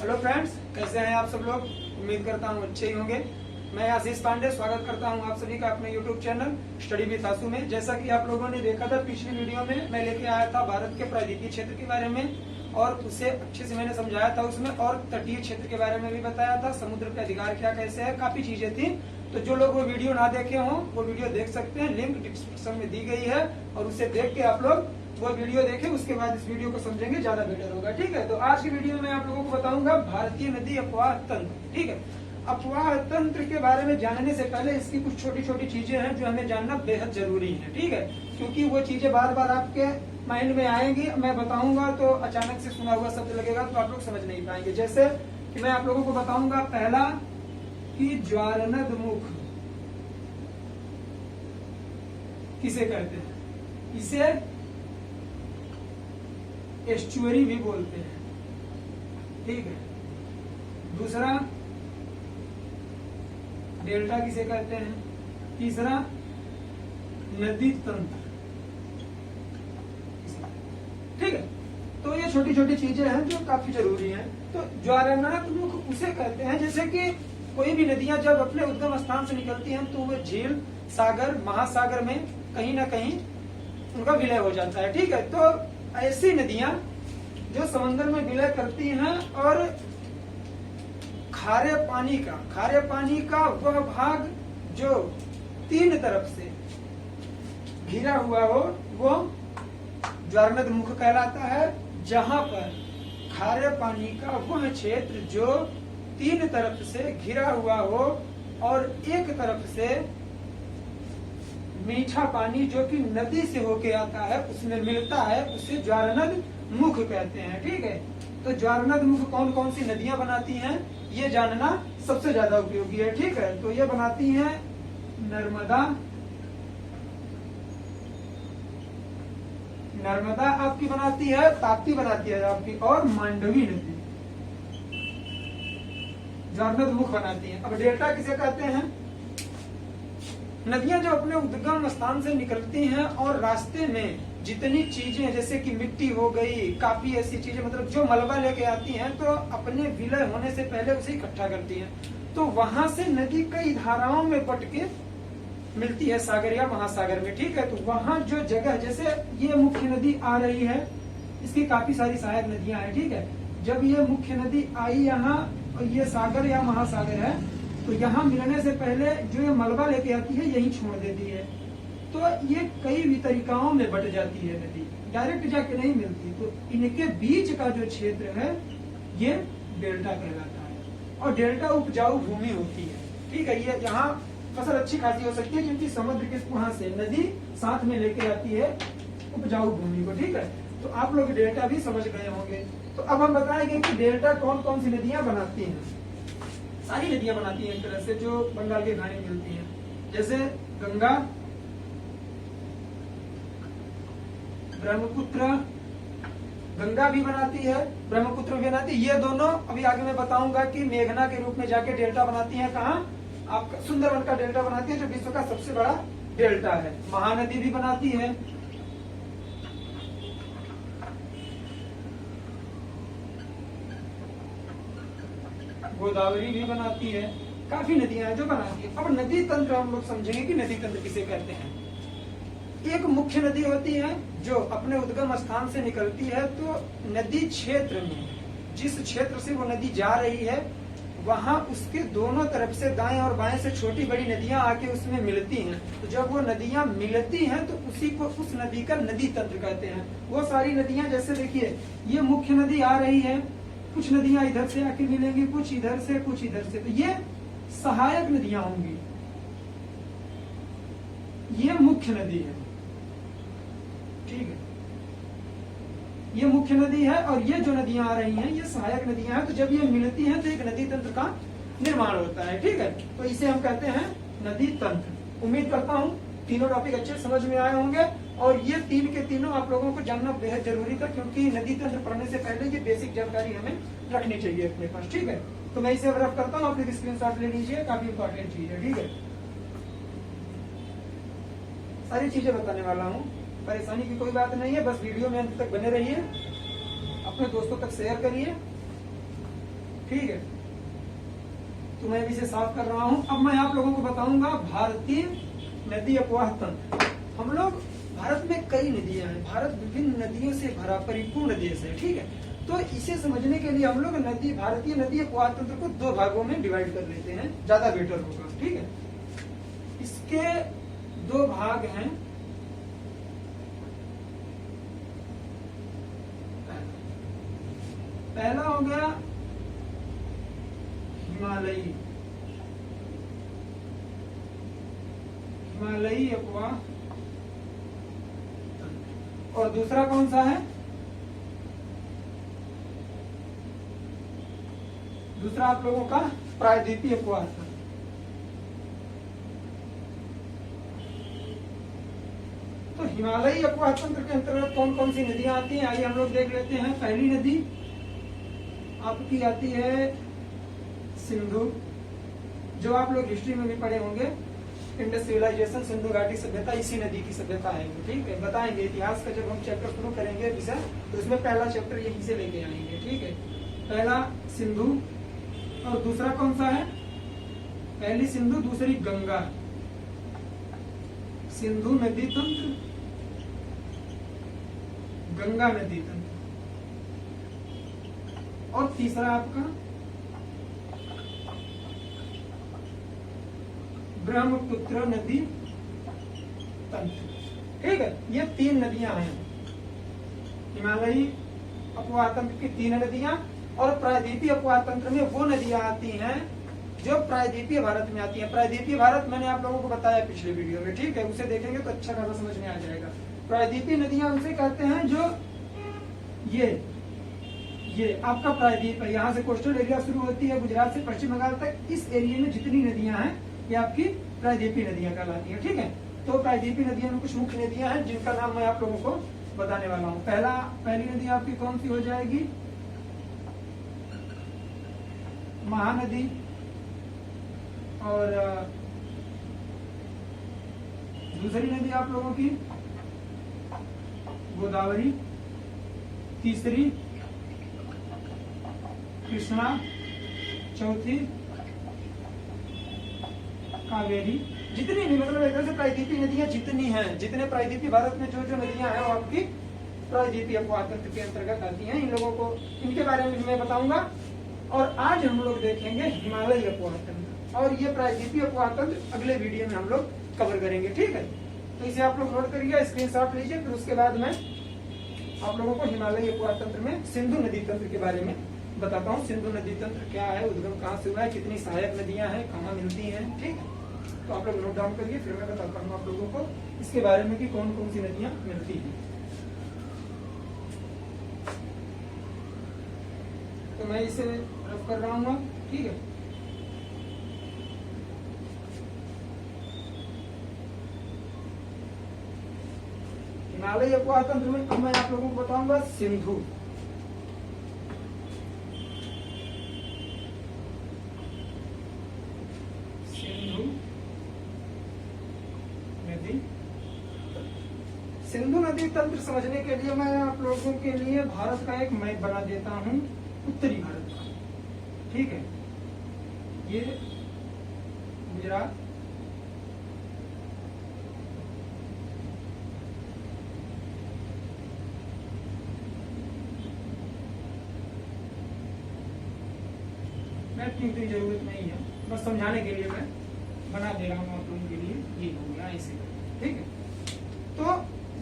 Hello friends, कैसे हैं आप सब लोग। उम्मीद करता हूँ अच्छे ही होंगे। मैं आशीष पांडे स्वागत करता हूँ आप सभी का अपने यूट्यूब चैनल स्टडी विद आशु में। जैसा कि आप लोगों ने देखा था पिछली वीडियो में मैं लेके आया था भारत के प्रायद्वीपीय क्षेत्र के बारे में और उसे अच्छे से मैंने समझाया था उसमें, और तटीय क्षेत्र के बारे में भी बताया था, समुद्र के अधिकार क्या कैसे है, काफी चीजें थी। तो जो लोग वो वीडियो ना देखे हों वो वीडियो देख सकते हैं, लिंक डिस्क्रिप्शन में दी गई है और उसे देख के आप लोग वो वीडियो देखें, उसके बाद इस वीडियो को समझेंगे, ज्यादा बेटर होगा। ठीक है, तो आज की वीडियो में आप लोगों को बताऊंगा भारतीय नदी अपवाह तंत्र। ठीक है, अपवाह तंत्र के बारे में जानने से पहले इसकी कुछ छोटी छोटी चीजें हैं जो हमें जानना बेहद जरूरी है। ठीक है, क्योंकि वो चीजें बार बार आपके माइंड में आएंगी, मैं बताऊंगा तो अचानक से सुना हुआ शब्द लगेगा तो आप लोग समझ नहीं पाएंगे। जैसे कि मैं आप लोगों को बताऊंगा पहला कि ज्वारनद मुख किसे कहते हैं, इसे एस्चुअरी भी बोलते हैं। ठीक है, दूसरा डेल्टा किसे कहते हैं, तीसरा नदी तंत्र। ठीक है, तो ये छोटी छोटी चीजें हैं जो काफी जरूरी हैं। तो ज्वारनद मुख उसे कहते हैं जैसे कि कोई भी नदियां जब अपने उद्गम स्थान से निकलती हैं तो वो झील, सागर, महासागर में कहीं ना कहीं उनका विलय हो जाता है। ठीक है, तो ऐसी नदियां जो समंदर में विलय करती हैं और खारे पानी का वह भाग जो तीन तरफ से घिरा हुआ हो वो ज्वारनद मुख कहलाता है। जहां पर खारे पानी का वह क्षेत्र जो तीन तरफ से घिरा हुआ हो और एक तरफ से मीठा पानी जो कि नदी से होके आता है उसमें मिलता है, उसे ज्वारनद मुख कहते हैं। ठीक है, तो ज्वारनद मुख कौन कौन सी नदियां बनाती हैं ये जानना सबसे ज्यादा उपयोगी है। ठीक है, तो ये बनाती हैं नर्मदा आपकी बनाती है, ताप्ती बनाती है आपकी, और मांडवी नदी ज्वारनद मुख बनाती है। अब डेल्टा किसे कहते हैं, नदियां जो अपने उद्गम स्थान से निकलती हैं और रास्ते में जितनी चीजें जैसे कि मिट्टी हो गई, काफी ऐसी चीजें मतलब जो मलबा लेके आती हैं तो अपने विलय होने से पहले उसे इकट्ठा करती हैं, तो वहां से नदी कई धाराओं में बट के मिलती है सागर या महासागर में। ठीक है, तो वहां जो जगह जैसे ये मुख्य नदी आ रही है, इसकी काफी सारी सहायक नदियां हैं। ठीक है, जब ये मुख्य नदी आई यहाँ और ये सागर या महासागर है तो यहाँ मिलने से पहले जो ये मलबा लेके आती है यही छोड़ देती है, तो ये कई वितरिकाओं में बट जाती है नदी, डायरेक्ट जाके नहीं मिलती। तो इनके बीच का जो क्षेत्र है ये डेल्टा कहलाता है और डेल्टा उपजाऊ भूमि होती है। ठीक है, ये यहाँ फसल अच्छी खासी हो सकती है क्योंकि समुद्र के वहां से नदी साथ में लेके आती है उपजाऊ भूमि को। ठीक है, तो आप लोग डेल्टा भी समझ गए होंगे। तो अब हम बताएंगे कि डेल्टा कौन कौन सी नदियां बनाती हैं। सारी नदियां बनाती हैं एक तरह से जो बंगाल के घाटी मिलती हैं, जैसे गंगा, ब्रह्मपुत्र, गंगा भी बनाती है, ब्रह्मपुत्र भी बनाती है। ये दोनों अभी आगे मैं बताऊंगा कि मेघना के रूप में जाके डेल्टा बनाती है। कहाँ, आपका सुंदरवन का डेल्टा बनाती है जो विश्व का सबसे बड़ा डेल्टा है। महानदी भी बनाती है, गोदावरी भी बनाती है, काफी नदियां हैं जो बनाती है। अब नदी तंत्र हम लोग समझेंगे कि नदी तंत्र किसे कहते हैं। एक मुख्य नदी होती है जो अपने उद्गम स्थान से निकलती है, तो नदी क्षेत्र में जिस क्षेत्र से वो नदी जा रही है वहां उसके दोनों तरफ से दाएं और बाएं से छोटी बड़ी नदियां आके उसमें मिलती हैं। तो जब वो नदियां मिलती हैं तो उसी को उस नदी का नदी तंत्र कहते हैं। वो सारी नदियां जैसे देखिए ये मुख्य नदी आ रही है, कुछ नदियां इधर से आके मिलेंगी, कुछ इधर से, कुछ इधर से, तो ये सहायक नदियां होंगी। ये मुख्य नदी है। ठीक है, ये मुख्य नदी है और ये जो नदियां आ रही हैं ये सहायक नदियां हैं। तो जब ये मिलती हैं तो एक नदी तंत्र का निर्माण होता है। ठीक है, तो इसे हम कहते हैं नदी तंत्र। उम्मीद करता हूं तीनों टॉपिक अच्छे समझ में आए होंगे और ये तीन के तीनों आप लोगों को जानना बेहद जरूरी था क्योंकि नदी तंत्र पढ़ने से पहले ये बेसिक जानकारी हमें रखनी चाहिए अपने पास। ठीक है, तो मैं इसे रफ करता हूँ, आप लोग स्क्रीनशॉट ले लीजिए, काफी इंपॉर्टेंट चीज है। ठीक है, सारी चीजें बताने वाला हूँ, परेशानी की कोई बात नहीं है, बस वीडियो में अंत तक बने रहिए, अपने दोस्तों तक शेयर करिए ठीक है, तो मैं इसे साफ कर रहा हूं। अब मैं आप लोगों को बताऊंगा भारतीय नदी अपवाह तंत्र। हम लोग भारत में कई नदियां हैं, भारत विभिन्न नदियों से भरा परिपूर्ण देश है, ठीक है। तो इसे समझने के लिए हम लोग भारतीय नदी अपवाह तंत्र को दो भागों में डिवाइड कर लेते हैं, ज्यादा बेटर होगा, ठीक है। इसके दो भाग हैं। पहला हो गया हिमालयी अपवाह, और दूसरा कौन सा है? दूसरा आप लोगों का प्रायद्वीपीय अपवाह तंत्र। तो हिमालयी अपवाह तंत्र के अंतर्गत कौन कौन सी नदियां आती हैं, आइए हम लोग देख लेते हैं। पहली नदी आपकी आती है सिंधु, जो आप लोग हिस्ट्री में भी पढ़े होंगे, इंडस सिविलाइजेशन, सिंधु घाटी सभ्यता, इसी नदी की सभ्यता है, ठीक है। बताएंगे इतिहास का जब हम चैप्टर शुरू करेंगे विषय, तो उसमें पहला चैप्टर यहीं से लेके आएंगे, ठीक है। पहला सिंधु, और दूसरा कौन सा है? पहली सिंधु, दूसरी गंगा, सिंधु नदी तंत्र, गंगा नदी तंत्र, और तीसरा आपका ब्रह्मपुत्र नदी तंत्र, ठीक है। ये तीन नदियां हैं, हिमालयी अपवाह तंत्र की तीन नदियां, और प्रायद्वीपीय अपवाह तंत्र में वो नदियां आती हैं जो प्रायद्वीपीय भारत में आती हैं। प्रायद्वीपीय भारत मैंने आप लोगों को बताया पिछले वीडियो में, ठीक है, उसे देखेंगे तो अच्छा खासा समझ में आ जाएगा। प्रायद्वीपीय नदियां उसे कहते हैं जो ये आपका प्रायद्वीप है, यहाँ से कोस्टल एरिया शुरू होती है, गुजरात से पश्चिम बंगाल तक, इस एरिया में जितनी नदियां हैं ये आपकी प्रायद्वीपीय नदियां कहलाती हैं, ठीक है। तो प्रायद्वीपीय नदियों में कुछ मुख्य नदियां हैं जिनका नाम मैं आप लोगों को बताने वाला हूँ। पहली नदी आपकी कौन सी हो जाएगी? महानदी, और दूसरी नदी आप लोगों की गोदावरी, तीसरी कृष्णा, चौथी कावेरी। जितनी भी मतलब एक तरह से प्रायद्वीपीय नदियां जितनी हैं, जितने प्रायद्वीपीय भारत में जो जो नदियां हैं वो आपकी प्रायद्वीपीय अपवाह तंत्र के अंतर्गत आती हैं। इन लोगों को, इनके बारे में मैं बताऊंगा। और आज हम लोग देखेंगे हिमालयी अपवाह तंत्र, और ये प्रायद्वीपीय अपवाह तंत्र अगले वीडियो में हम लोग कवर करेंगे, ठीक है। तो इसे आप लोग नोट करिए, स्क्रीनशॉट लीजिए, फिर उसके बाद मैं आप लोगों को हिमालयी अपवाह तंत्र में सिंधु नदी तंत्र के बारे में बताता हूँ। सिंधु नदी तंत्र क्या है, उद्गम कहाँ से हुआ है, कितनी सहायक नदियां हैं, कहाँ मिलती हैं, ठीक है। तो आप लोग नोट डाउन करिए, फिर मैं बताता हूँ आप लोगों को इसके बारे में कि कौन कौन सी नदियां मिलती हैं। तो मैं इसे रफ कर रहा हूँ, ठीक है। हिमालयी अपवाह तंत्र में अब मैं आप लोगों को बताऊंगा सिंधु। सिंधु नदी तंत्र समझने के लिए मैं आप लोगों के लिए भारत का एक मैप बना देता हूं, उत्तरी भारत का, ठीक है। ये गुजरात, मैप की इतनी जरूरत नहीं है, बस समझाने के लिए मैं बना दे रहा हूँ आप लोगों के लिए। ये हो गया ऐसे, ठीक है। तो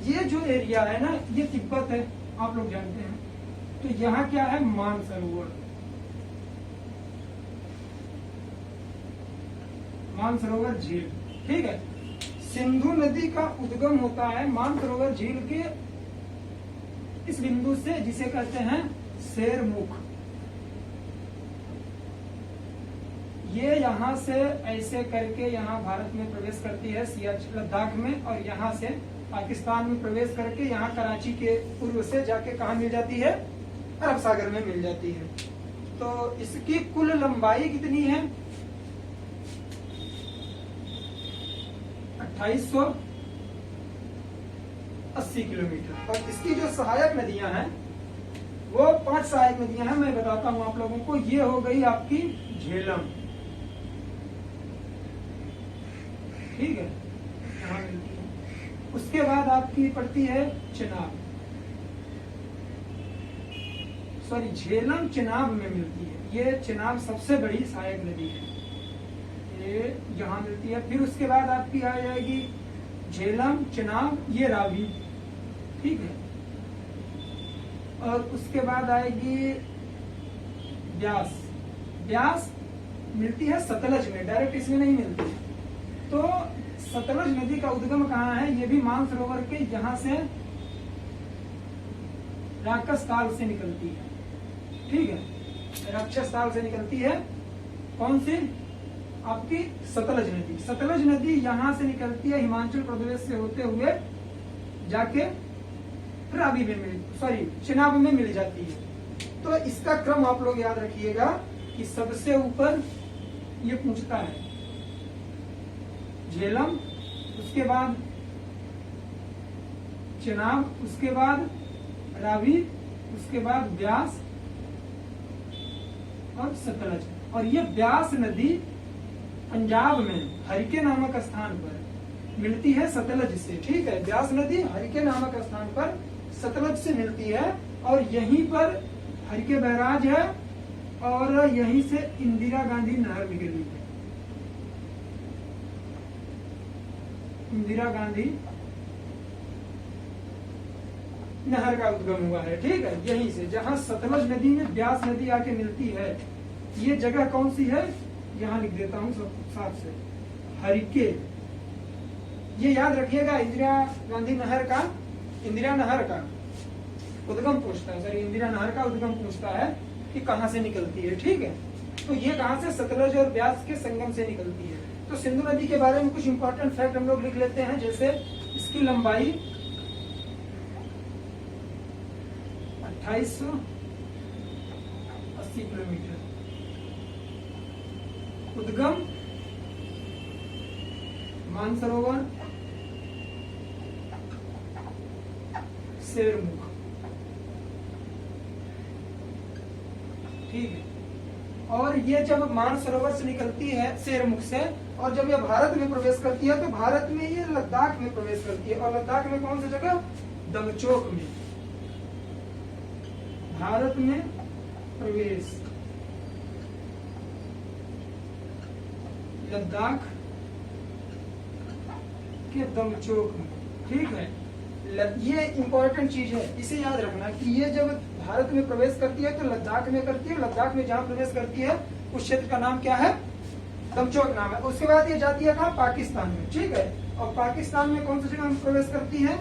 ये जो एरिया है ना, ये तिब्बत है, आप लोग जानते हैं। तो यहाँ क्या है? मानसरोवर, मानसरोवर झील, ठीक है। सिंधु नदी का उद्गम होता है मानसरोवर झील के इस बिंदु से, जिसे कहते हैं शेरमुख। ये यहाँ से ऐसे करके यहाँ भारत में प्रवेश करती है, सियाचिन लद्दाख में, और यहाँ से पाकिस्तान में प्रवेश करके यहाँ कराची के पूर्व से जाके कहाँ मिल जाती है? अरब सागर में मिल जाती है। तो इसकी कुल लंबाई कितनी है? 2880 किलोमीटर। और इसकी जो सहायक नदियां हैं वो 5 सहायक नदियां हैं, मैं बताता हूं आप लोगों को। ये हो गई आपकी झेलम, ठीक है, यहाँ मिलती है। उसके बाद आपकी पड़ती है चिनाब, सॉरी झेलम चिनाब में मिलती है। ये चिनाब सबसे बड़ी सहायक नदी है, ये यहाँ मिलती है। फिर उसके बाद आपकी आ जाएगी झेलम चिनाब, ये रावी, ठीक है। और उसके बाद आएगी ब्यास, ब्यास मिलती है सतलज में, डायरेक्ट इसमें नहीं मिलती। तो सतलज नदी का उद्गम कहाँ है? ये भी मानसरोवर के यहाँ से राक्षस ताल से निकलती है, ठीक है, राक्षस ताल से निकलती है। कौन सी? आपकी सतलज नदी। सतलज नदी यहाँ से निकलती है, हिमाचल प्रदेश से होते हुए जाके रावी में मिल, सॉरी चिनाब में मिल जाती है। तो इसका क्रम आप लोग याद रखिएगा कि सबसे ऊपर ये पूछता है झेलम, उसके बाद चिनाब, उसके बाद रावी, उसके बाद ब्यास और सतलज। और ये ब्यास नदी पंजाब में हरिके नामक स्थान पर मिलती है सतलज से, ठीक है। ब्यास नदी हरिके नामक स्थान पर सतलज से मिलती है और यहीं पर हरिके बैराज है और यहीं से इंदिरा गांधी नहर निकली है। इंदिरा गांधी नहर का उद्गम हुआ है, ठीक है, यहीं से। जहां सतलज नदी में ब्यास नदी आके मिलती है, ये जगह कौन सी है? यहाँ लिख देता हूँ सब साफ से, हरिके। ये याद रखिएगा, इंदिरा गांधी नहर का, इंदिरा नहर का उद्गम पूछता है, सॉरी इंदिरा नहर का उद्गम पूछता है कि कहाँ से निकलती है, ठीक है। तो ये कहाँ से? सतलज और ब्यास के संगम से निकलती है। तो सिंधु नदी के बारे में कुछ इंपॉर्टेंट फैक्ट हम लोग लिख लेते हैं, जैसे इसकी लंबाई 2880 किलोमीटर, उद्गम मानसरोवर शेरमुख, ठीक है। और ये जब मानसरोवर से निकलती है शेरमुख से, और जब ये भारत में प्रवेश करती है तो भारत में ये लद्दाख में प्रवेश करती है। और लद्दाख में कौन सी जगह? दमचोक में, भारत में प्रवेश, लद्दाख के दमचोक में, ठीक है। ये इंपॉर्टेंट चीज है, इसे याद रखना कि ये जब भारत में प्रवेश करती है तो लद्दाख में करती है। लद्दाख में जहाँ प्रवेश करती है उस क्षेत्र का नाम क्या है? दमचोक नाम है। उसके बाद ये जाती है कहाँ? पाकिस्तान में, ठीक है। और पाकिस्तान में कौन सी जगह में प्रवेश करती है?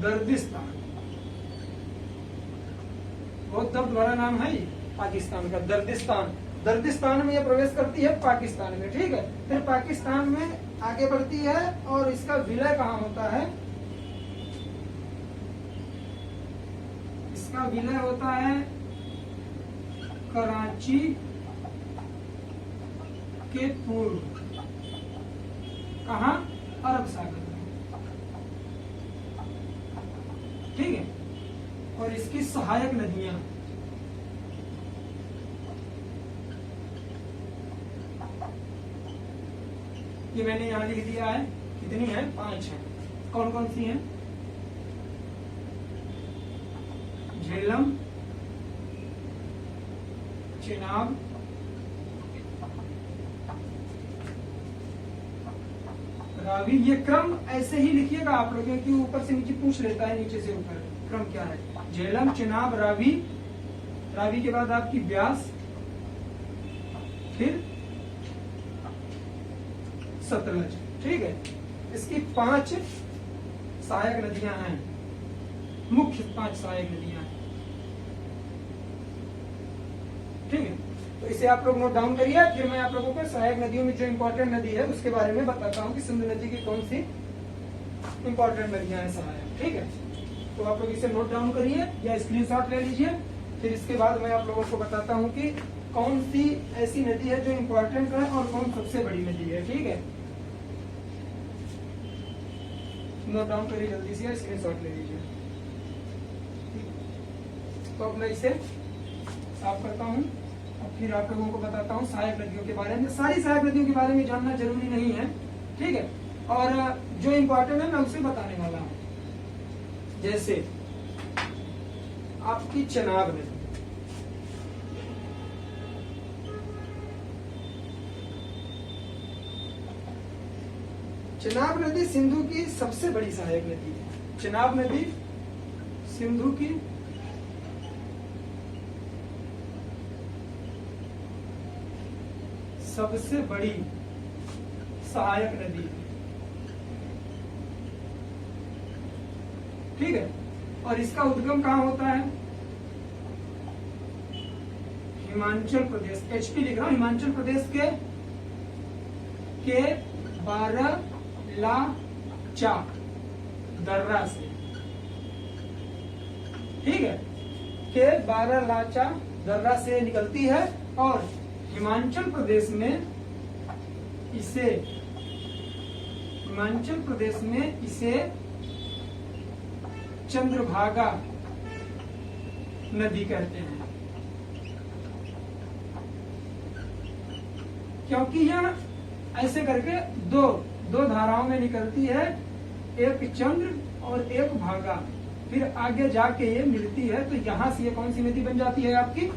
दर्दिस्तान, बहुत दर्द वाला नाम है ये पाकिस्तान का, दर्दिस्तान। दर्दिस्तान में ये प्रवेश करती है पाकिस्तान में, ठीक है। फिर पाकिस्तान में आगे बढ़ती है और इसका विलय कहाँ होता है? इसका विलय होता है कराची के पूर्व, कहाँ? अरब सागर में, ठीक है। और इसकी सहायक नदियां ये मैंने यहाँ लिख दिया है, कितनी है? 5 है। कौन कौन सी हैं? झेलम, चिनाब, रावी। ये क्रम ऐसे ही लिखिएगा आप लोग, क्योंकि ऊपर से नीचे पूछ लेता है, नीचे से ऊपर क्रम क्या है? झेलम, चिनाब, रावी, रावी के बाद आपकी ब्यास, फिर सतलज, ठीक है। इसकी 5 सहायक नदियां हैं, मुख्य 5 सहायक नदियां हैं, ठीक है। तो इसे आप लोग नोट डाउन करिए। फिर मैं आप लोगों को सहायक नदियों में जो इंपॉर्टेंट नदी है उसके बारे में बताता हूँ कि सिंधु नदी की कौन सी इंपॉर्टेंट नदियां हैं सहायक, ठीक है। तो आप लोग इसे नोट डाउन करिए या स्क्रीनशॉट ले लीजिए। फिर इसके बाद मैं आप लोगों को बताता हूँ कि कौन सी ऐसी नदी है जो इंपॉर्टेंट है और कौन सबसे बड़ी नदी है, ठीक है। नोट डाउन करिए जल्दी से, स्क्रीनशॉट ले लीजिए। तो अब मैं इसे साफ करता हूँ और फिर आप लोगों को बताता हूँ सहायक नदियों के बारे में। सारी सहायक नदियों के बारे में जानना जरूरी नहीं है, ठीक है, और जो इम्पोर्टेंट है मैं उसे बताने वाला हूँ। जैसे आपकी चेनाब नदी, चेनाब नदी सिंधु की सबसे बड़ी सहायक नदी है। चेनाब नदी सिंधु की सबसे बड़ी सहायक नदी है, ठीक है, और इसका उद्गम कहाँ होता है? हिमाचल प्रदेश, एचपी लिख रहा हूं, हिमाचल प्रदेश के बारालाचा दर्रा से, ठीक है, के बारालाचा दर्रा से निकलती है और हिमाचल प्रदेश में इसे चंद्रभागा नदी कहते हैं, क्योंकि यह ऐसे करके दो धाराओं में निकलती है, एक चंद्र और एक भागा, फिर आगे जाके ये मिलती है, तो यहां से ये कौन सी नदी बन जाती है? आपकी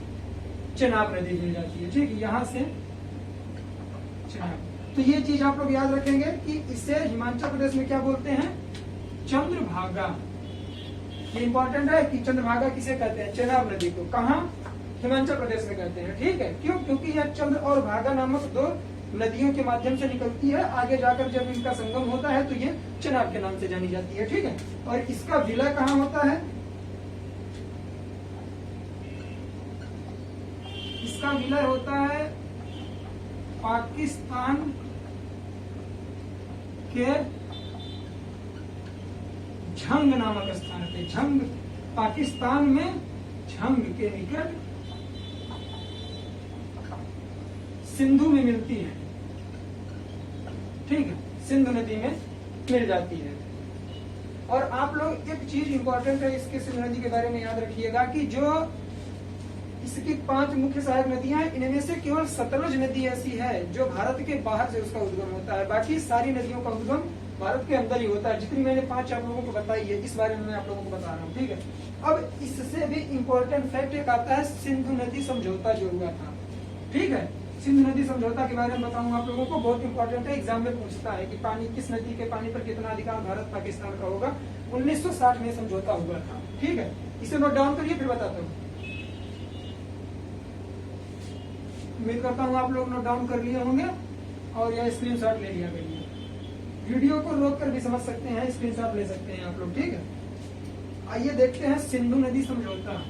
चेनाब नदी बन जाती है, ठीक है, यहां से चेनाब। तो ये चीज आप लोग याद रखेंगे कि इसे हिमाचल प्रदेश में क्या बोलते हैं? चंद्रभागा। ये इंपॉर्टेंट है कि चंद्रभागा किसे कहते हैं? चेनाब नदी को। कहाँ? हिमाचल प्रदेश में कहते हैं, ठीक है। क्यों? क्योंकि यह चंद्र और भागा नामक दो नदियों के माध्यम से निकलती है, आगे जाकर जब इनका संगम होता है तो ये चेनाब के नाम से जानी जाती है, ठीक है। और इसका विलय कहाँ होता है? इसका विलय होता है पाकिस्तान के झंग नामक स्थान पे। झंग पाकिस्तान में झंग के निकट सिंधु में मिलती है, ठीक है, सिंधु नदी में मिल जाती है। और आप लोग एक चीज इंपॉर्टेंट है इसके सिंधु नदी के बारे में याद रखिएगा कि जो इसकी 5 मुख्य सहायक नदियां हैं, इनमें से केवल सतलुज नदी ऐसी है जो भारत के बाहर से उसका उद्गम होता है, बाकी सारी नदियों का उद्गम भारत के अंदर ही होता है। जितनी मैंने 5 आप लोगों को बताई है, इस बारे में मैं आप लोगों को बता रहा हूँ, ठीक है। अब इससे भी इम्पोर्टेंट फैक्ट एक आता है, सिंधु नदी समझौता जो हुआ था, ठीक है। सिंधु नदी समझौता के बारे में बताऊंगा आप लोगों को, बहुत इंपॉर्टेंट है, एग्जाम में पूछता है कि पानी किस नदी के पानी पर कितना अधिकार भारत पाकिस्तान का होगा। 1960 में समझौता हुआ था, ठीक है। इसे नोट डाउन करिए, फिर बताता हूँ। उम्मीद करता हूँ आप लोग नोट डाउन कर लिए होंगे और यह स्क्रीनशॉट ले लिया करिए। वीडियो को रोक कर भी समझ सकते हैं, स्क्रीनशॉट ले सकते हैं आप लोग, ठीक है। आइए देखते हैं सिंधु नदी समझौता।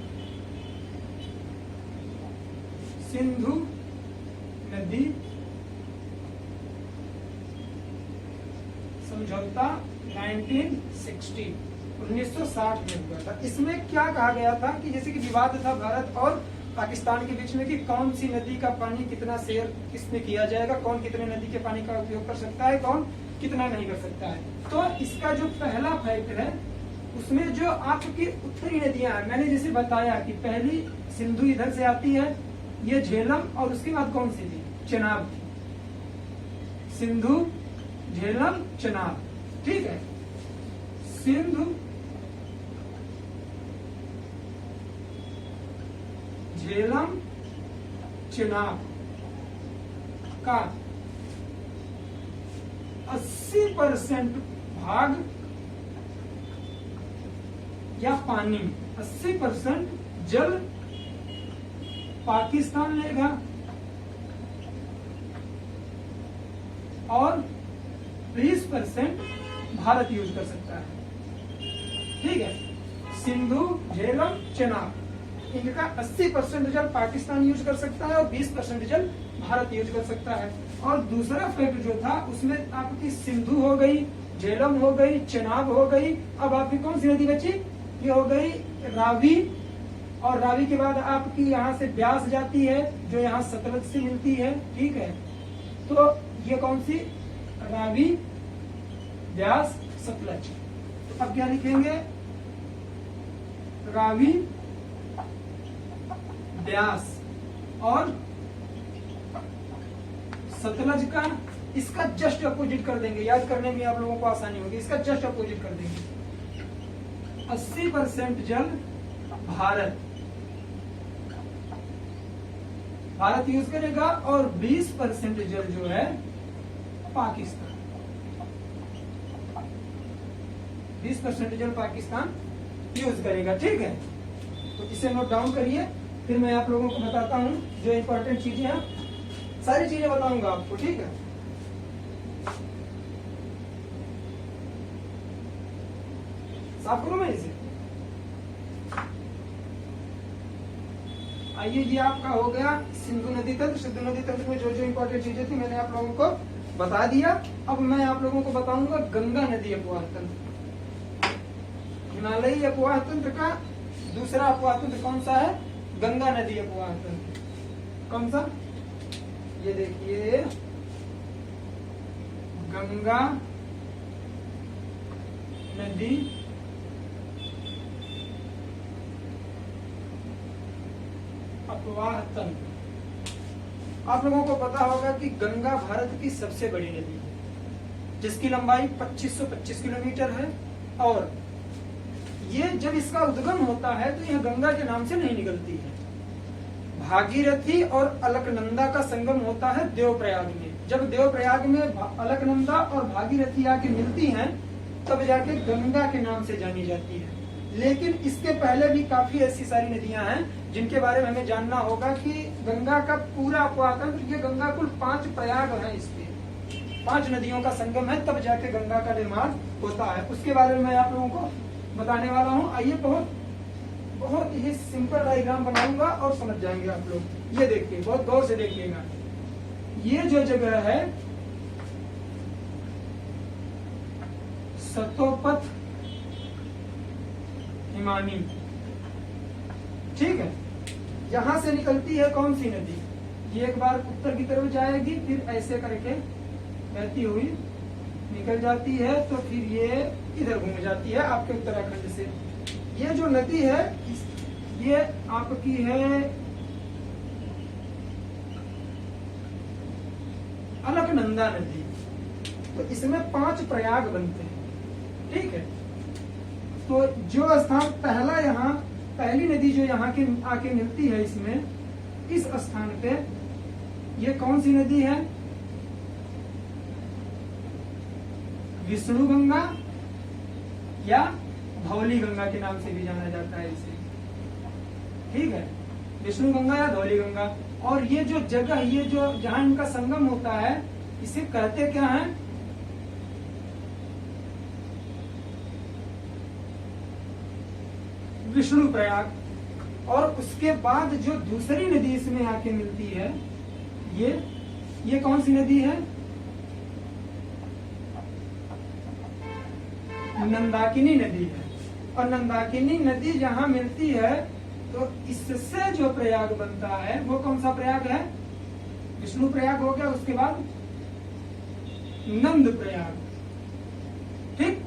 सिंधु नदी समझौता 1960 में हुआ था। इसमें क्या कहा गया था कि जैसे कि विवाद था भारत और पाकिस्तान के बीच में कि कौन सी नदी का पानी कितना शेयर किसमें किया जाएगा, कौन कितने नदी के पानी का उपयोग कर सकता है, कौन कितना नहीं कर सकता है। तो इसका जो पहला फैक्ट है उसमें जो आपकी उत्तरी नदियां हैं, मैंने जैसे बताया कि पहली सिंधु इधर से आती है, ये झेलम, और उसके बाद कौन सी थी? चेनाब थी। सिंधु, झेलम, चेनाब, ठीक है। सिंधु, झेलम, चेनाब का 80% भाग या पानी, 80% जल पाकिस्तान लेगा और 20% भारत यूज कर सकता है, ठीक है। सिंधु, झेलम, चेनाब, इनका 80% जल पाकिस्तान यूज कर सकता है और 20% जल भारत यूज कर सकता है। और दूसरा फैक्ट जो था उसमें आपकी सिंधु हो गई, झेलम हो गई, चेनाब हो गई, अब आपकी कौन सी नदी बची? ये हो गई रावी, और रावी के बाद आपकी यहाँ से ब्यास जाती है जो यहाँ सतलज से मिलती है, ठीक है। तो ये कौन सी? रावी, ब्यास, सतलज, तो अब क्या लिखेंगे, रावी, ब्यास और सतलज का इसका जस्ट अपोजिट कर देंगे, याद करने में आप लोगों को आसानी होगी, इसका जस्ट अपोजिट कर देंगे। 80% जल भारत यूज करेगा और 20% जल जो है पाकिस्तान, 20% जल पाकिस्तान यूज करेगा। ठीक है, तो इसे नोट डाउन करिए, फिर मैं आप लोगों को बताता हूं जो इंपॉर्टेंट चीजें हैं, सारी चीजें बताऊंगा आपको। ठीक है, साफ करूं मैं इसे। आइए, ये आपका हो गया सिंधु नदी तंत्र। सिंधु नदी तंत्र में जो जो इंपॉर्टेंट चीजें थी मैंने आप लोगों को बता दिया। अब मैं आप लोगों को बताऊंगा गंगा नदी अपवाह तंत्र। हिमालयी अपवाह तंत्र का दूसरा अपवाह तंत्र कौन सा है, गंगा नदी अपवाह तंत्र। कौन सा, ये देखिए, गंगा नदी अपवाह तंत्र। आप लोगों को पता होगा कि गंगा भारत की सबसे बड़ी नदी है, जिसकी लंबाई 2525 किलोमीटर है, और ये जब इसका उद्गम होता है तो यह गंगा के नाम से नहीं निकलती है। भागीरथी और अलकनंदा का संगम होता है देवप्रयाग में। जब देवप्रयाग में अलकनंदा और भागीरथी आके मिलती हैं, तब जाके गंगा के नाम से जानी जाती है। लेकिन इसके पहले भी काफी ऐसी सारी नदियां हैं जिनके बारे में हमें जानना होगा कि गंगा का पूरा अपवाह तंत्र, ये गंगा कुल 5 प्रयाग है, इसके 5 नदियों का संगम है, तब जाके गंगा का निर्माण होता है। उसके बारे में मैं आप लोगों को बताने वाला हूँ। आइए, बहुत ही सिंपल डायग्राम बनाऊंगा और समझ जाएंगे आप लोग। ये देखिए, बहुत गौर से देखिएगा। ये जो जगह है सतोपथ हिमानी, ठीक है, यहां से निकलती है कौन सी नदी, ये एक बार उत्तर की तरफ जाएगी, फिर ऐसे करके बहती हुई निकल जाती है, तो फिर ये इधर घूम जाती है आपके उत्तराखंड से। ये जो नदी है ये आपकी है अलकनंदा नदी। तो इसमें 5 प्रयाग बनते हैं। ठीक है, तो जो स्थान पहला, यहाँ पहली नदी जो यहाँ की आके मिलती है इसमें, इस स्थान पे ये कौन सी नदी है, विष्णु गंगा या धौली गंगा के नाम से भी जाना जाता है इसे। ठीक है, विष्णु गंगा या धौली गंगा। और ये जो जगह, ये जो जहां इनका संगम होता है, इसे कहते क्या है, विष्णु प्रयाग। और उसके बाद जो दूसरी नदी इसमें आके मिलती है, ये कौन सी नदी है, नंदाकिनी नदी है। और नंदाकिनी नदी जहां मिलती है, तो इससे जो प्रयाग बनता है वो कौन सा प्रयाग है, विष्णु प्रयाग हो गया, उसके बाद नंद प्रयाग। ठीक,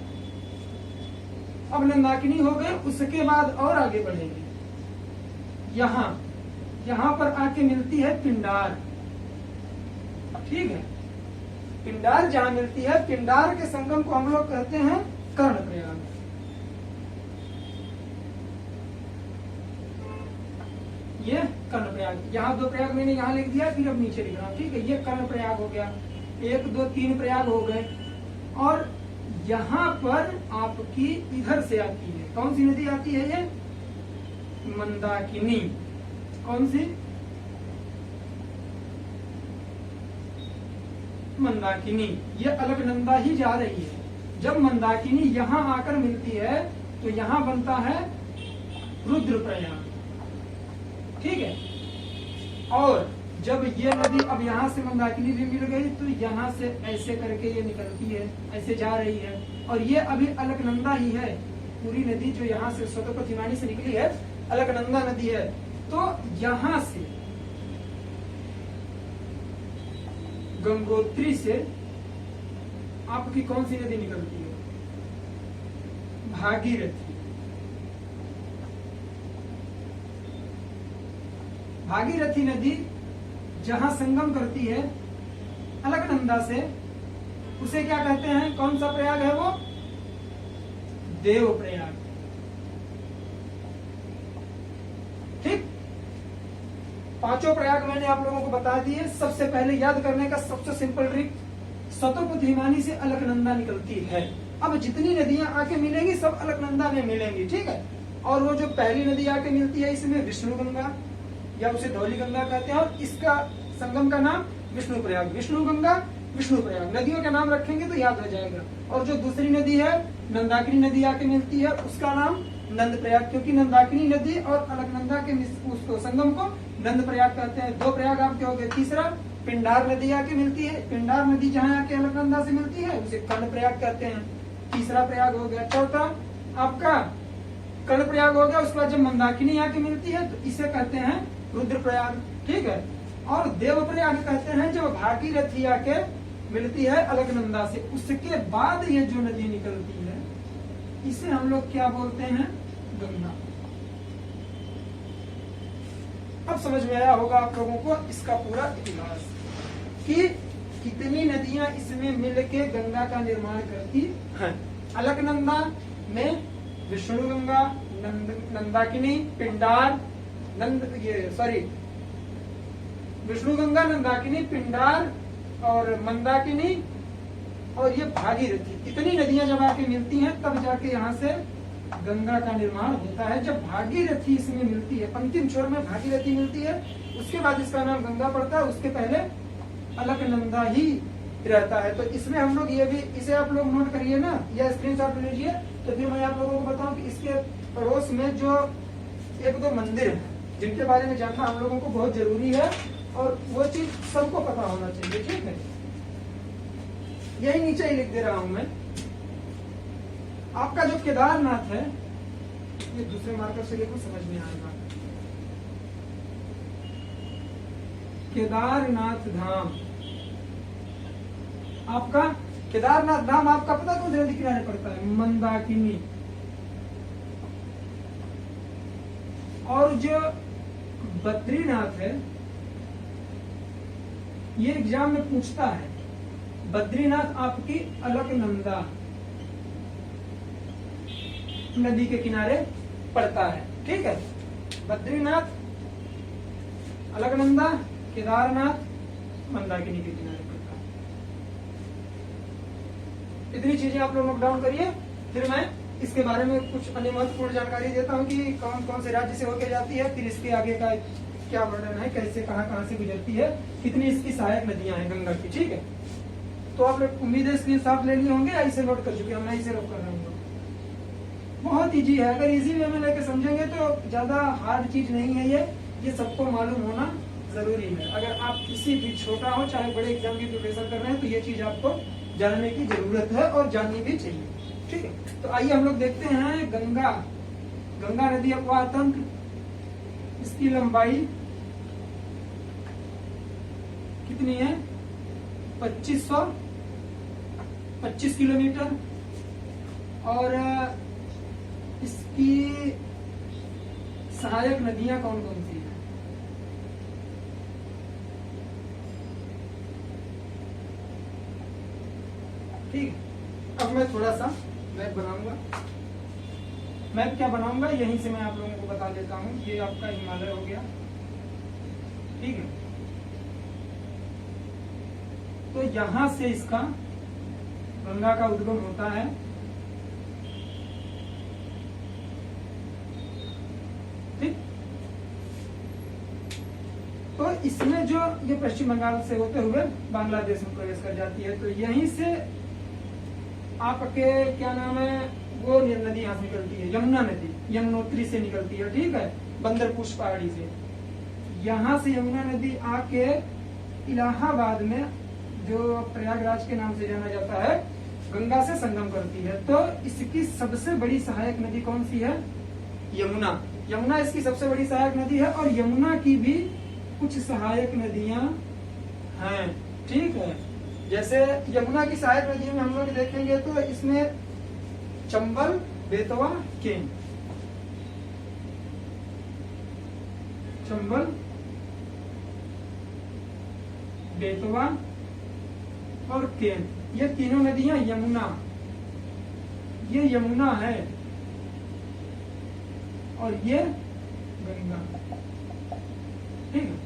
अब नंदाकिनी हो गए, उसके बाद और आगे बढ़ेंगे, यहां पर आके मिलती है पिंडार। ठीक है, पिंडार जहां मिलती है, पिंडार के संगम को हम लोग कहते हैं कर्ण प्रयाग। ये कर्ण प्रयाग, यहाँ 2 प्रयाग मैंने यहाँ लिख दिया, फिर अब नीचे लिख रहा हूँ। ठीक है, ये कर्ण प्रयाग हो गया, 1 2 3 प्रयाग हो गए। और यहाँ पर आपकी इधर से आती है, कौन सी नदी आती है, ये मंदाकिनी। कौन सी, मंदाकिनी। ये अलकनंदा ही जा रही है। जब मंदाकिनी यहाँ आकर मिलती है, तो यहाँ बनता है रुद्रप्रयाग। ठीक है, और जब ये नदी अब यहाँ से मंदाकिनी भी मिल गई, तो यहाँ से ऐसे करके ये निकलती है, ऐसे जा रही है। और ये अभी अलकनंदा ही है, पूरी नदी जो यहाँ से सतोपथ हिमानी से निकली है, अलकनंदा नदी है। तो यहाँ से गंगोत्री से आपकी कौन सी नदी निकलती है, भागीरथी। भागीरथी नदी जहां संगम करती है अलकनंदा से, उसे क्या कहते हैं? कौन सा प्रयाग है वो? देव प्रयाग। ठीक, पांचों प्रयाग मैंने आप लोगों को बता दिए। सबसे पहले याद करने का सबसे सिंपल ट्रिक, स्वतःपुत्र हिमानी से अलकनंदा निकलती है। अब जितनी नदियां आके मिलेंगी सब अलकनंदा में मिलेंगी, ठीक है। और वो जो पहली नदी आके मिलती है इसमें विष्णु गंगा या उसे धौली गंगा कहते हैं, और इसका संगम का नाम विष्णु प्रयाग। विष्णु गंगा विष्णु प्रयाग नदियों का नाम रखेंगे तो याद हो जाएगा। और जो दूसरी नदी है नंदाकिनी नदी आके मिलती है, उसका नाम नंद प्रयाग, क्योंकि नंदाकिनी नदी और अलकनंदा के उसको संगम को नंद प्रयाग कहते हैं। दो प्रयाग आपके हो गए। तीसरा पिंडार नदी आके मिलती है, पिंडार नदी जहाँ आके अलकनंदा से मिलती है उसे कर्ण प्रयाग कहते हैं, तीसरा प्रयाग हो गया। चौथा आपका कर्ण प्रयाग हो गया। उसके बाद जब मंदाकिनी आके मिलती है तो इसे कहते हैं रुद्र प्रयाग, ठीक है। और देव प्रयाग कहते हैं जब भागीरथी आके मिलती है अलकनंदा से, उसके बाद ये जो नदी निकलती है इसे हम लोग क्या बोलते हैं? गंगा। अब समझ में आया होगा आप लोगों को इसका पूरा इतिहास कि कितनी नदियां इसमें मिलके गंगा का निर्माण करती हैं। अलकनंदा में विष्णु गंगा, नंदाकिनी, पिंडार, विष्णु गंगा, नंदाकिनी, पिंडार और मंदाकिनी और ये भागीरथी, इतनी नदियां जब आके मिलती हैं तब जाके यहाँ से गंगा का निर्माण होता है। जब भागीरथी इसमें मिलती है, अंतिम छोर में भागीरथी मिलती है, उसके बाद इसका नाम गंगा पड़ता है। उसके पहले अलकनंदा ही रहता है। तो इसमें हम लोग ये भी, इसे आप लोग नोट करिए ना या स्क्रीनशॉट ले लीजिए। तो फिर मैं आप लोगों को बताऊं कि इसके पड़ोस में जो एक दो मंदिर है जिनके बारे में जानना हम लोगों को बहुत जरूरी है और वो चीज सबको पता होना चाहिए, ठीक है। यही नीचे ही लिख दे रहा हूं मैं। आपका जो केदारनाथ है, ये दूसरे मार्कर से लिखो, समझ में आएगा। केदारनाथ धाम, आपका केदारनाथ धाम आपका पता कौन से नदी किनारे पड़ता है? मंदाकिनी। और जो बद्रीनाथ है, ये एग्जाम में पूछता है, बद्रीनाथ आपकी अलकनंदा नदी के किनारे पड़ता है, ठीक है। बद्रीनाथ, अलकनंदा, केदारनाथ, मंदाकिनी के किनारे पड़ता है। इतनी चीजें आप लोग नोट डाउन करिए। फिर मैं इसके बारे में कुछ अन्य महत्वपूर्ण जानकारी देता हूँ कि कौन कौन से राज्य से होकर जाती है, फिर इसके आगे का क्या वर्णन है, कैसे कहाँ से गुजरती है, कितनी इसकी सहायक नदियां हैं गंगा की, ठीक है। तो आप लोग उम्मीद है इसके साथ ले लिए होंगे या इसे नोट कर चुके हैं? मैं इसे नोट कर रहा हूँ। बहुत इजी है, अगर इजी वे में लेके समझेंगे तो ज्यादा हार्ड चीज नहीं है ये सबको मालूम होना जरूरी है। अगर आप किसी भी छोटा हो चाहे बड़े एग्जाम की प्रिपरेशन कर रहे हैं तो ये चीज आपको जानने की जरूरत है और जाननी भी चाहिए, ठीक है। तो आइए हम लोग देखते हैं गंगा नदी अपवाह तंत्र, इसकी लंबाई कितनी है? 2525 किलोमीटर। और इसकी सहायक नदियां कौन कौन सी हैं? ठीक है। अब मैं थोड़ा सा मैप बनाऊंगा। मैप क्या बनाऊंगा, यहीं से मैं आप लोगों को बता देता हूं। ये आपका हिमालय हो गया, ठीक है। तो यहां से इसका गंगा का उद्गम होता है, ठीक। तो इसमें जो ये पश्चिम बंगाल से होते हुए बांग्लादेश में प्रवेश कर जाती है। तो यहीं से आपके क्या नाम है वो नदी यहाँ से निकलती है, यमुना नदी, यमुनोत्री से निकलती है, ठीक है, बंदरपुश पहाड़ी से। यहाँ से यमुना नदी आके इलाहाबाद में, जो प्रयागराज के नाम से जाना जाता है, गंगा से संगम करती है। तो इसकी सबसे बड़ी सहायक नदी कौन सी है? यमुना। यमुना इसकी सबसे बड़ी सहायक नदी है और यमुना की भी कुछ सहायक नदियां हैं, ठीक है। जैसे यमुना की सहायक नदियों में हम लोग देखेंगे तो इसमें चंबल बेतवा, केन, चंबल, बेतवा और केन, ये तीनों नदियां यमुना, ये यमुना है और ये गंगा। ठीक है,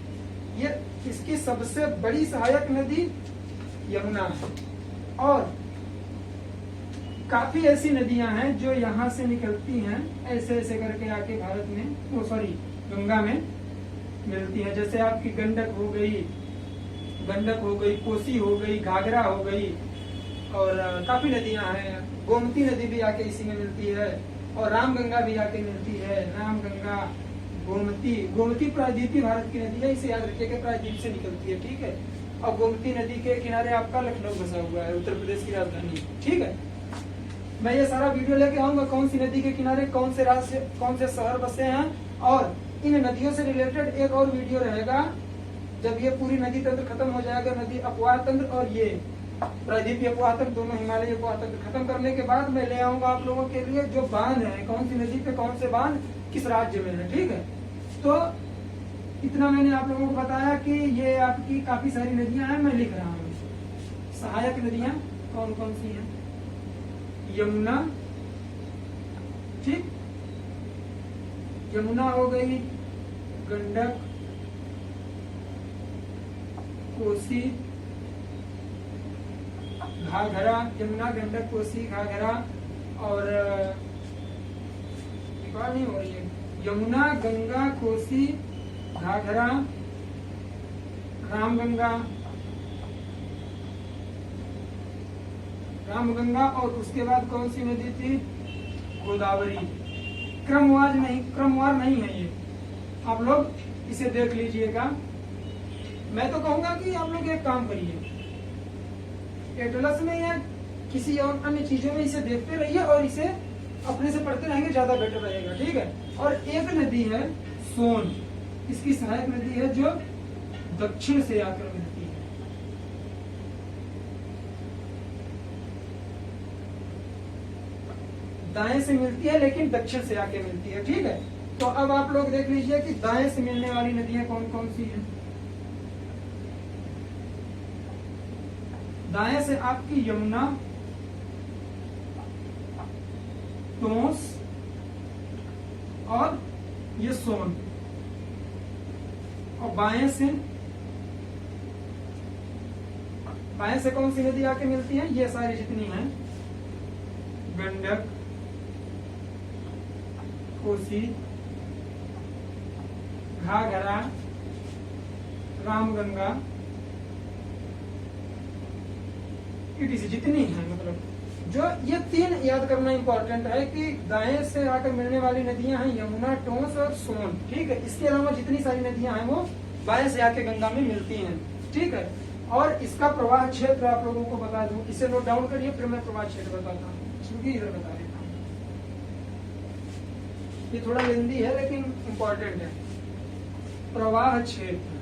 ये इसकी सबसे बड़ी सहायक नदी यमुना है और काफी ऐसी नदियां हैं जो यहाँ से निकलती हैं, ऐसे ऐसे करके आके भारत में, वो सॉरी गंगा में मिलती है। जैसे आपकी गंडक हो गई, कोसी हो गई, घाघरा हो गई और काफी नदियां हैं। गोमती नदी भी आके इसी में मिलती है और रामगंगा भी आके मिलती है। रामगंगा, गोमती प्रायद्वीपीय भारत की नदी है, इसे याद रखिएगा, प्रायद्वीप से निकलती है। ठीक है, और गोमती नदी के किनारे आपका लखनऊ बसा हुआ है, उत्तर प्रदेश की राजधानी। ठीक है, मैं ये सारा वीडियो लेके आऊंगा कौन सी नदी के किनारे कौन से राज्य, कौन से शहर बसे हैं, और इन नदियों से रिलेटेड एक और वीडियो रहेगा जब ये पूरी नदी तंत्र खत्म हो जाएगा, नदी अपवाह तंत्र और ये प्रायद्वीपीय अपवाह तंत्र, दोनों हिमालय अपवाह तंत्र खत्म करने के बाद मैं ले आऊंगा आप लोगों के लिए जो बांध है, कौन सी नदी पे कौन से बांध किस राज्य में है। ठीक है, तो इतना मैंने आप लोगों को बताया कि ये आपकी काफी सारी नदियां हैं, मैं लिख रहा हूँ। सहायक नदियां कौन कौन सी हैं? यमुना, ठीक, यमुना हो गई, गंडक, कोसी, घाघरा, यमुना, गंडक, कोसी, घाघरा और नहीं हो रही है, यमुना, गंगा, कोसी, घाघरा, रामगंगा और उसके बाद कौन सी नदी थी? गोदावरी। क्रमवार नहीं है ये, आप लोग इसे देख लीजिएगा। मैं तो कहूंगा कि आप लोग एक काम करिए, एटलस में या किसी और अन्य चीजों में इसे देखते रहिए और इसे अपने से पढ़ते रहेंगे, ज्यादा बेटर रहेगा। ठीक है, और एक नदी है सोन, इसकी सहायक नदी है जो दक्षिण से आकर मिलती है। दाएं से मिलती है लेकिन दक्षिण से आके मिलती है। ठीक है, तो अब आप लोग देख लीजिए कि दाएं से मिलने वाली नदियां कौन कौन सी हैं। दाएं से आपकी यमुना, टोंस और ये सोन, और बाएं से कौन सी नदी आके मिलती है? ये सारी जितनी हैं, गंडक, कोसी, घाघरा, रामगंगा, इटीसी जितनी है, मतलब जो ये तीन याद करना इंपॉर्टेंट है कि दाएं से आकर मिलने वाली नदियां हैं यमुना, टोंस और सोन। ठीक है, इसके अलावा जितनी सारी नदियां हैं वो बाएं से आके गंगा में मिलती हैं। ठीक है, और इसका प्रवाह क्षेत्र आप लोगों को बता दूं, इसे नोट डाउन करिए, फिर मैं प्रवाह क्षेत्र बताता हूँ, क्योंकि इधर बता देता हूँ। ये थोड़ा लेंदी है लेकिन इम्पोर्टेंट है। प्रवाह क्षेत्र,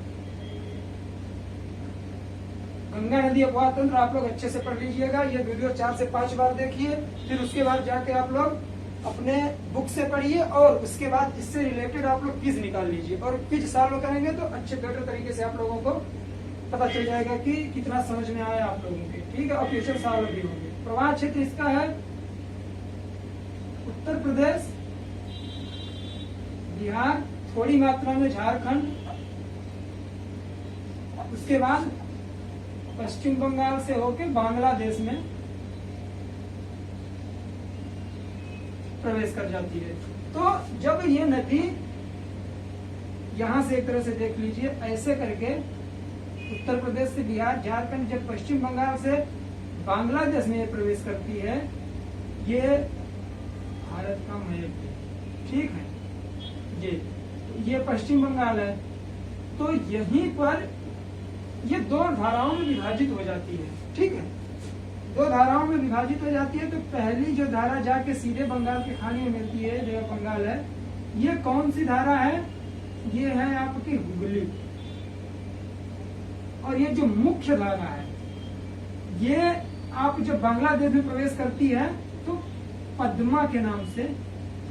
गंगा नदी अपवाह तंत्र आप लोग अच्छे से पढ़ लीजिएगा। ये वीडियो 4 से 5 बार देखिए, फिर उसके बाद जाके आप लोग अपने बुक से पढ़िए और उसके बाद इससे रिलेटेड आप लोग क्विज निकाल लीजिए, और क्विज सॉल्व करेंगे तो अच्छे बेटर तरीके से आप लोगों को पता चल जाएगा कि कितना समझ में आया आप लोगों के। ठीक है, और क्वेश्चन सॉल्व भी होंगे। प्रवाह क्षेत्र इसका है उत्तर प्रदेश, बिहार, थोड़ी मात्रा में झारखंड, उसके बाद पश्चिम बंगाल से होकर बांग्लादेश में प्रवेश कर जाती है। तो जब ये नदी यहां से एक तरह से देख लीजिए, ऐसे करके उत्तर प्रदेश से बिहार, झारखंड, जब पश्चिम बंगाल से बांग्लादेश में प्रवेश करती है, ये भारत का मैप है। ठीक है, ये पश्चिम बंगाल है, तो यहीं पर ये 2 धाराओं में विभाजित हो जाती है। ठीक है, 2 धाराओं में विभाजित हो जाती है। तो पहली जो धारा जाके सीधे बंगाल के खाड़ी में मिलती है, जो बंगाल है, ये कौन सी धारा है? ये है आपकी हुगली। और ये जो मुख्य धारा है, ये आप जब बांग्लादेश में प्रवेश करती है तो पद्मा के नाम से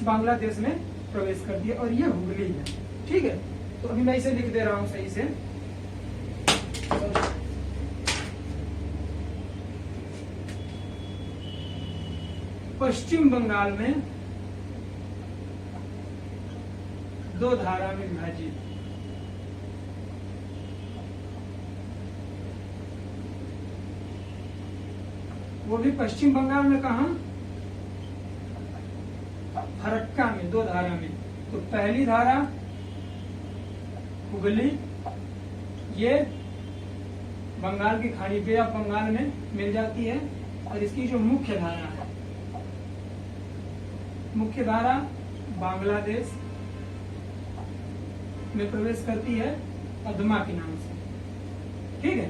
बांग्लादेश में प्रवेश कर दिया, और ये हुगली है। ठीक है, तो अभी मैं इसे लिख दे रहा हूं सही से। पश्चिम बंगाल में 2 धारा में विभाजित, वो भी पश्चिम बंगाल में कहा, फरक्का में 2 धारा में। तो पहली धारा हुगली, ये बंगाल की खाड़ी पे या बंगाल में मिल जाती है, और इसकी जो मुख्य धारा है, मुख्य धारा बांग्लादेश में प्रवेश करती है पद्मा के नाम से। ठीक है,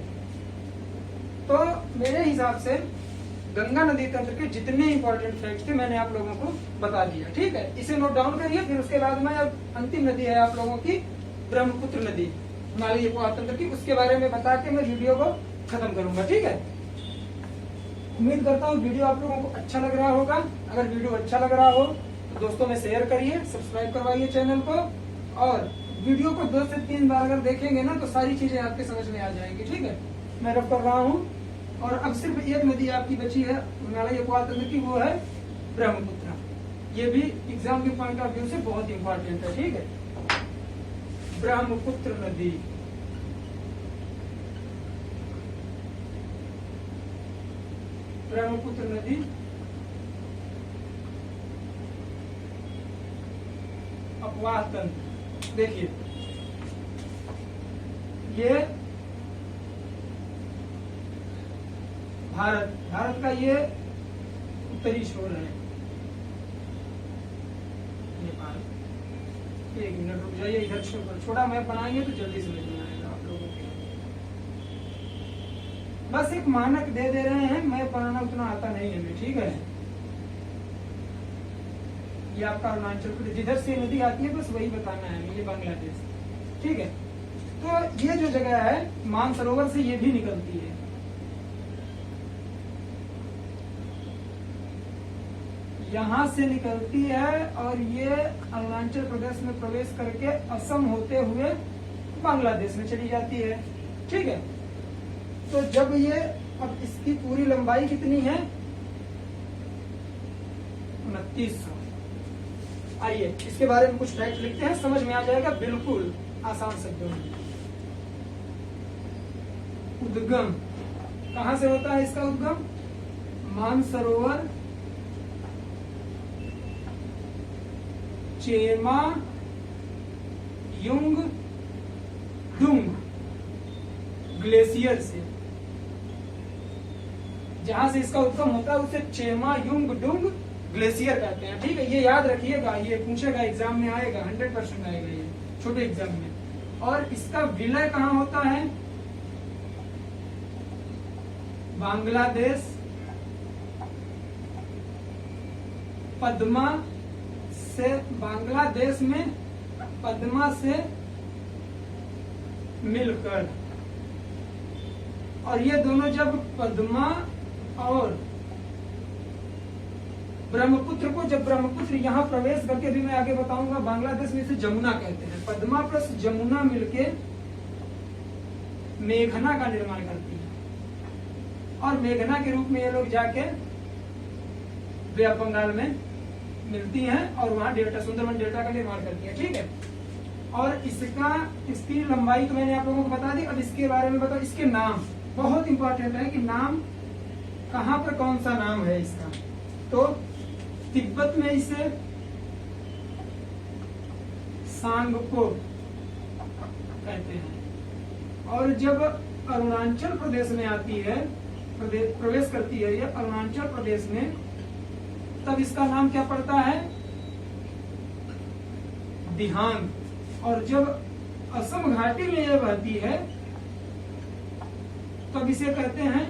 तो मेरे हिसाब से गंगा नदी तंत्र के जितने इंपॉर्टेंट फैक्ट्स थे मैंने आप लोगों को बता दिया। ठीक है, इसे नोट डाउन करिए। फिर उसके बाद में अब अंतिम नदी है आप लोगों की ब्रह्मपुत्र नदी, हिमालयी उपमहातंत्र की, उसके बारे में बता के मैं वीडियो को खत्म करूंगा। ठीक है, उम्मीद करता हूँ वीडियो आप लोगों को अच्छा लग रहा होगा। अगर वीडियो अच्छा लग रहा हो तो दोस्तों में शेयर करिए, सब्सक्राइब करवाइए चैनल को, और वीडियो को 2 से 3 बार अगर देखेंगे ना तो सारी चीजें आपके समझ में आ जाएंगी। ठीक है, मैं रब कर रहा हूँ। और अब सिर्फ एक नदी आपकी बची है हिमालयी उपमहातंत्र की, वो है ब्रह्मपुत्र। ये भी एग्जाम के पॉइंट ऑफ व्यू से बहुत इंपॉर्टेंट है। ठीक है, ब्रह्मपुत्र नदी, ब्रह्मपुत्र नदी अपवाह तंत्र। देखिए, ये भारत का ये उत्तरी छोर है। नेपाल, 1 मिनट रुक जाइए, इधर छोटा मैप बनाएंगे तो जल्दी समझ में आएगा आप लोगों के। बस एक मानक दे रहे हैं, मैप बनाना उतना आता नहीं है। ठीक है, ये आपका अरुणाचल प्रदेश, जिधर से नदी आती है बस वही बताना है, ये बांग्लादेश। ठीक है, तो ये जो जगह है मानसरोवर से ये भी निकलती है। यहाँ से निकलती है और ये अरुणाचल प्रदेश में प्रवेश करके असम होते हुए बांग्लादेश में चली जाती है। ठीक है, तो जब ये, अब इसकी पूरी लंबाई कितनी है, 2900। आइए इसके बारे में कुछ फैक्ट लिखते हैं, समझ में आ जाएगा बिल्कुल आसान शब्दों में। उद्गम कहां से होता है इसका उद्गम? मानसरोवर चेमा युंग डुंग ग्लेशियर से, जहां से इसका उद्गम होता है उसे चेमा युंग डुंग ग्लेशियर कहते हैं। ठीक है, ये याद रखिएगा, ये पूछेगा एग्जाम में, आएगा 100% आएगा ये छोटे एग्जाम में। और इसका विलय कहाँ होता है? बांग्लादेश पद्मा से, बांग्लादेश में पद्मा से मिलकर, और ये दोनों जब पद्मा और ब्रह्मपुत्र को, जब ब्रह्मपुत्र यहाँ प्रवेश करके, भी मैं आगे बताऊंगा, बांग्लादेश में इसे जमुना कहते हैं। पद्मा प्लस जमुना मिलके मेघना का निर्माण करती है, और मेघना के रूप में ये लोग जाके बे ऑफ बंगाल में मिलती हैं और वहां डेल्टा, सुंदरबन डेल्टा का निर्माण करती है। ठीक है, और इसकी लंबाई तो मैंने आप लोगों को बता दी। अब इसके बारे में बताओ, इसके नाम बहुत इंपॉर्टेंट है कि नाम कहाँ पर कौन सा नाम है इसका। तो तिब्बत में इसे सांगपो कहते हैं, और जब अरुणाचल प्रदेश में आती है, प्रवेश करती है ये अरुणाचल प्रदेश में, तब इसका नाम क्या पड़ता है? दिहांग। और जब असम घाटी में यह बहती है तब इसे कहते हैं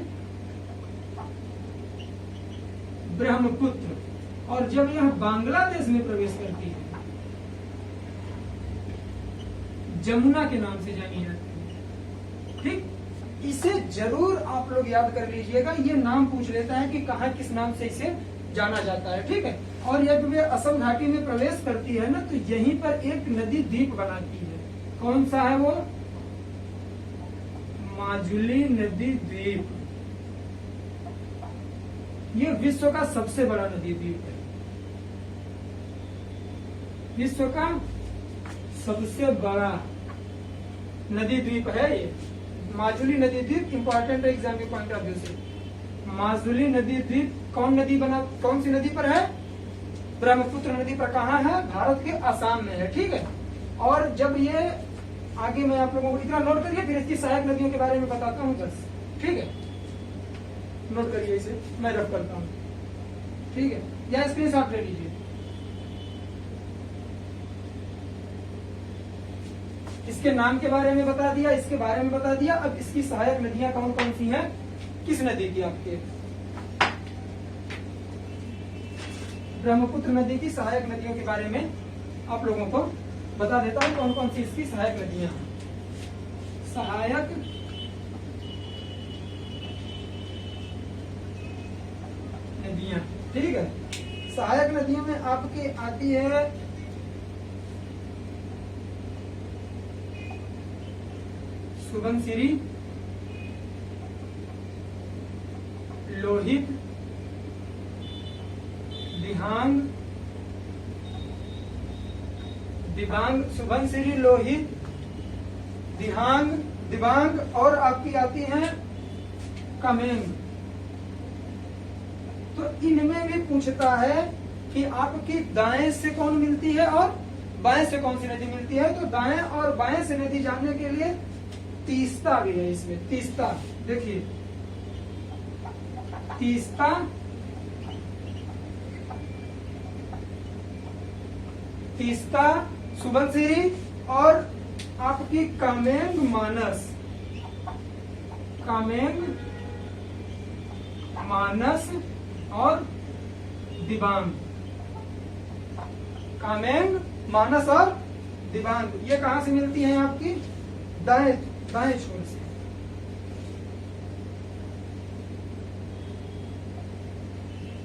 ब्रह्मपुत्र। और जब यह बांग्लादेश में प्रवेश करती है जमुना के नाम से जानी जाती है। ठीक, इसे जरूर आप लोग याद कर लीजिएगा। ये नाम पूछ लेता है कि कहा किस नाम से इसे जाना जाता है। ठीक है, और जब वे असम घाटी में प्रवेश करती है ना, तो यहीं पर एक नदी द्वीप बनाती है। कौन सा है वो? माजुली नदी द्वीप। ये विश्व का सबसे बड़ा नदी द्वीप है, विश्व का सबसे बड़ा नदी द्वीप है ये माजुली नदी द्वीप। इंपॉर्टेंट है एग्जाम के पॉइंट ऑफ व्यू से। माजुली नदी द्वीप कौन सी नदी पर है? ब्रह्मपुत्र नदी पर। कहाँ है? भारत के असम में है। ठीक है, और जब ये आगे मैं आप लोगों को इतना नोट करिए, फिर इसकी सहायक नदियों के बारे में बताता हूँ बस। ठीक है, नोट करिए इसे, मैं रफ करता हूँ। ठीक है, या स्क्रीनशॉट ले लीजिए। इसके नाम के बारे में बता दिया, इसके बारे में बता दिया। अब इसकी सहायक नदियां कौन कौन सी हैं? किस नदी की? आपके ब्रह्मपुत्र नदी की सहायक नदियों के बारे में आप लोगों को बता देता हूं कौन कौन सी इसकी सहायक नदियां हैं। सहायक नदियां, ठीक है। सहायक नदियों में आपकी आती है सुबनसिरी, लोहित, दिहांग, दिबांग। सुबनसिरी, लोहित, दिहांग, दिबांग और आपकी आती है कामेंग। तो इनमें भी पूछता है कि आपकी दाएं से कौन मिलती है और बाएं से कौन सी नदी मिलती है। तो दाएं और बाएं से नदी जानने के लिए तीस्ता भी है इसमें। तीस्ता देखिए, तीस्ता, तीस्ता, सुबनसिरी और आपकी कामेंग मानस। कामेंग मानस और दिबांग। कामेंग मानस और दिबांग ये कहां से मिलती हैं? आपकी दाएं छोर से।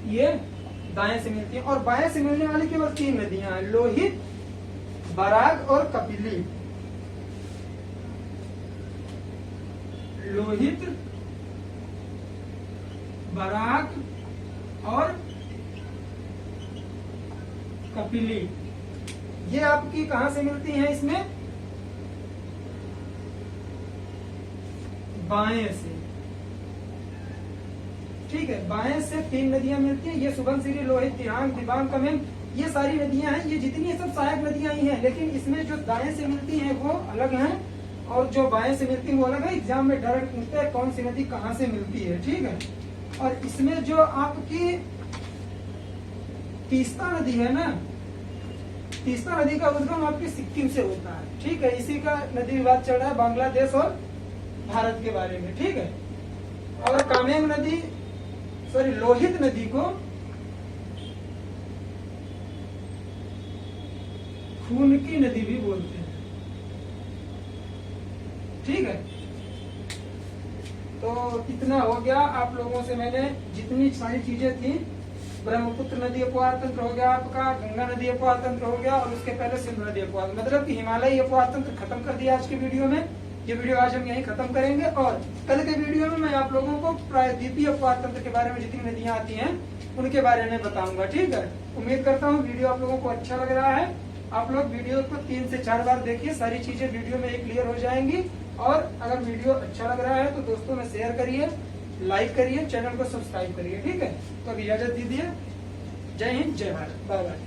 ये दाएं से मिलती है और बाएं से मिलने वाली केवल 3 नदियां हैं, लोहित, बराग और कपिली। लोहित, बराग और कपिली ये आपकी कहां से मिलती हैं? इसमें बाएं से। ठीक है, बाएं से 3 नदियां मिलती हैं। ये सुबनसिरी, लोहित, दिहांग, दिबांग, कामेंग ये सारी नदियां हैं। ये जितनी सब सहायक नदियां ही हैं, लेकिन इसमें जो दाएं से मिलती हैं वो अलग हैं और जो बाएं से मिलती है वो अलग है। एग्जाम में डायरेक्ट पूछता है कौन सी नदी कहां से मिलती है। ठीक है, और इसमें जो आपकी तीस्ता नदी है ना, तीस्ता नदी का उद्गम आपके सिक्किम से होता है। ठीक है, इसी का नदी विवाद चल रहा है बांग्लादेश और भारत के बारे में। ठीक है, और कामेंग नदी लोहित नदी को खून की नदी भी बोलते हैं। ठीक है, तो इतना हो गया। आप लोगों से मैंने जितनी सारी चीजें थी, ब्रह्मपुत्र नदी अपवाद तंत्र हो गया आपका, गंगा नदी अपवाद तंत्र हो गया और उसके पहले सिंधु नदी अपवाद, मतलब कि हिमालयी अपवाद तंत्र खत्म कर दिया आज के वीडियो में। ये वीडियो आज हम यहीं खत्म करेंगे और कल के वीडियो में मैं आप लोगों को प्रायद्वीपीय अपवाद तंत्र के बारे में जितनी नदियां आती हैं उनके बारे में बताऊंगा। ठीक है, उम्मीद करता हूँ वीडियो आप लोगों को अच्छा लग रहा है। आप लोग वीडियो को 3 से 4 बार देखिए, सारी चीजें वीडियो में क्लियर हो जाएंगी। और अगर वीडियो अच्छा लग रहा है तो दोस्तों में शेयर करिए, लाइक करिए, चैनल को सब्सक्राइब करिए। ठीक है, तो अब इजाजत दीजिए। जय हिंद, जय भारत, बाय बाय।